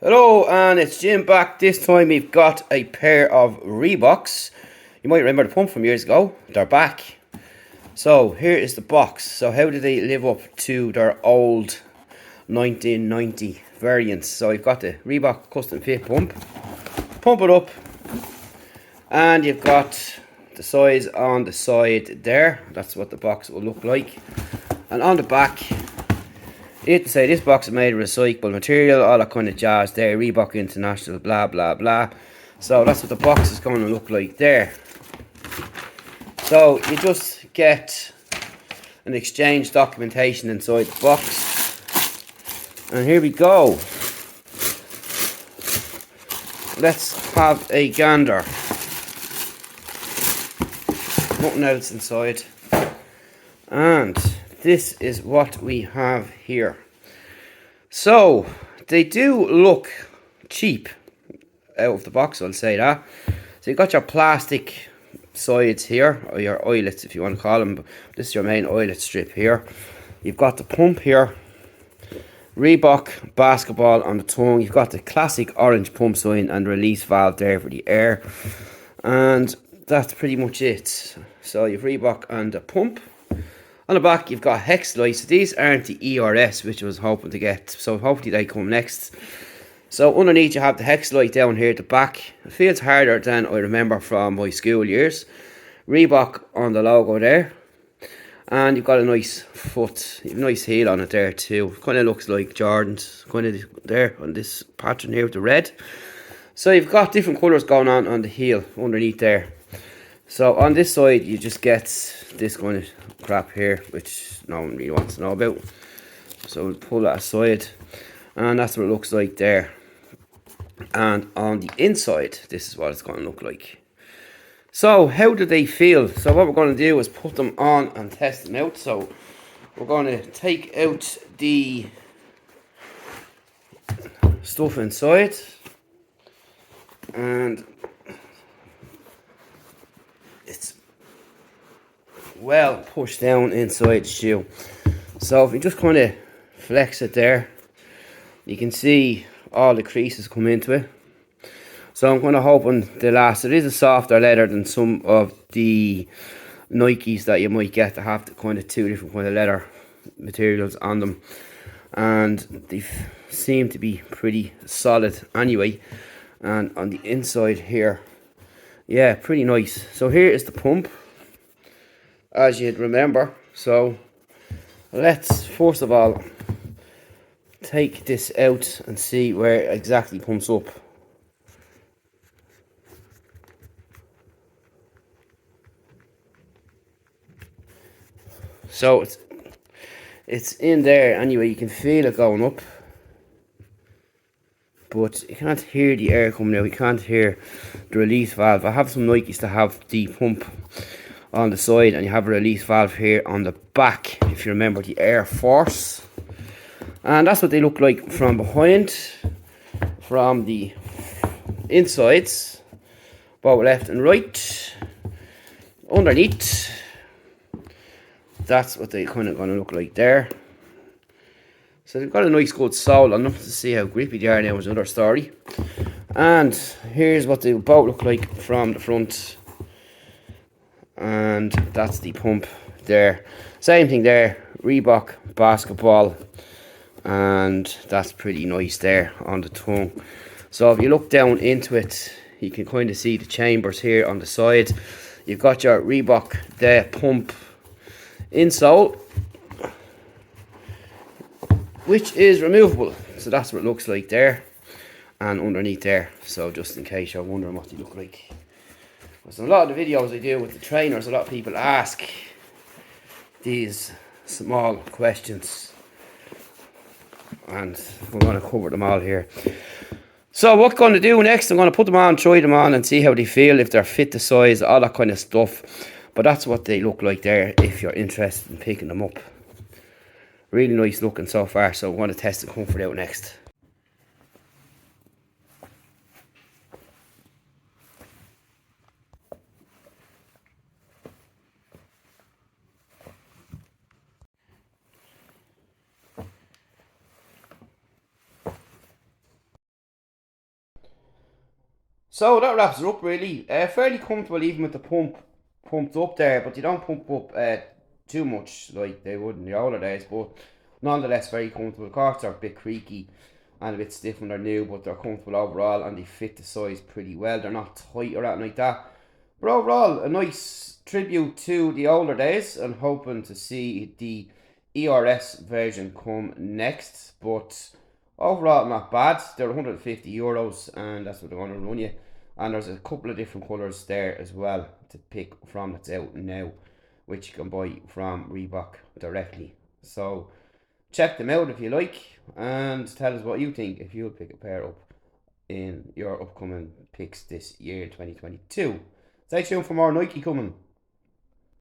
Hello, and it's Jim back. This time we've got a pair of Reeboks. You might remember the pump from years ago. They're back. So here is the box. So how do they live up to their old 1990 variants? So you've got the Reebok custom fit pump. Pump it up, and you've got the size on the side there. That's what the box will look like. And on the back, you can say this box is made of recyclable material, all that kind of jazz there, Reebok International, blah blah blah. So that's what the box is going to look like there. So you just get an exchange documentation inside the box. And here we go. Let's have a gander. Nothing else inside. And this is what we have here. So they do look cheap out of the box, I'll say that. So you've got your plastic sides here, or your eyelets if you want to call them. This is your main eyelet strip here. You've got the pump here, Reebok basketball on the tongue. You've got the classic orange pump sign and release valve there for the air. And that's pretty much it. So you've Reebok and the pump. On the back, you've got hex lights. So these aren't the ERS, which I was hoping to get. So hopefully they come next. So underneath, you have the hex light down here at the back. It feels harder than I remember from my school years. Reebok on the logo there. And you've got a nice foot, a nice heel on it there too. Kind of looks like Jordan's, kind of there on this pattern here with the red. So you've got different colours going on the heel underneath there. So on this side, you just get this kind of crap here, which no one really wants to know about. So we'll pull that aside, and that's what it looks like there. And on the inside, this is what it's going to look like. So how do they feel? So what we're going to do is put them on and test them out. So we're going to take out the stuff inside, and it's well pushed down inside the shoe. So if you just kind of flex it there, you can see all the creases come into it. So I'm kind of hoping they last. It is a softer leather than some of the Nikes that you might get to have the kind of two different kind of leather materials on them, and they seem to be pretty solid anyway. And on the inside here, yeah, pretty nice. So here is the pump, as you'd remember. So let's first of all take this out and see where it exactly pumps up. So it's in there anyway, you can feel it going up, but you can't hear the air coming out, you can't hear the release valve. I have some Nikes that have the pump on the side, and you have a release valve here on the back, if you remember the Air Force. And that's what they look like from behind, from the insides, both left and right. Underneath, that's what they kind of going to look like there. So they've got a nice good sole on them. To see how grippy they are now is another story. And here's what they both look like from the front. And that's the pump there. Same thing there, Reebok basketball. And that's pretty nice there on the tongue. So if you look down into it, you can kind of see the chambers here on the side. You've got your Reebok the pump insole, which is removable. So that's what it looks like there, and underneath there. So just in case you're wondering what they look like. So a lot of the videos I do with the trainers, a lot of people ask these small questions, and we're going to cover them all here. So what I'm going to do next, I'm going to put them on, try them on, and see how they feel, if they're fit to size, all that kind of stuff. But that's what they look like there, if you're interested in picking them up. Really nice looking so far, so I'm going to test the comfort out next. So that wraps it up really. Fairly comfortable even with the pump pumped up there, but you don't pump up too much like they would in the older days. But nonetheless, very comfortable. Carts are a bit creaky and a bit stiff when they're new, but they're comfortable overall and they fit the size pretty well. They're not tight or anything like that. But overall, a nice tribute to the older days and hoping to see the ERS version come next. But overall, not bad. They're €150 and that's what they're going to run you. And there's a couple of different colours there as well to pick from that's out now, which you can buy from Reebok directly. So check them out if you like and tell us what you think if you'll pick a pair up in your upcoming picks this year in 2022. Stay tuned for more Nike coming.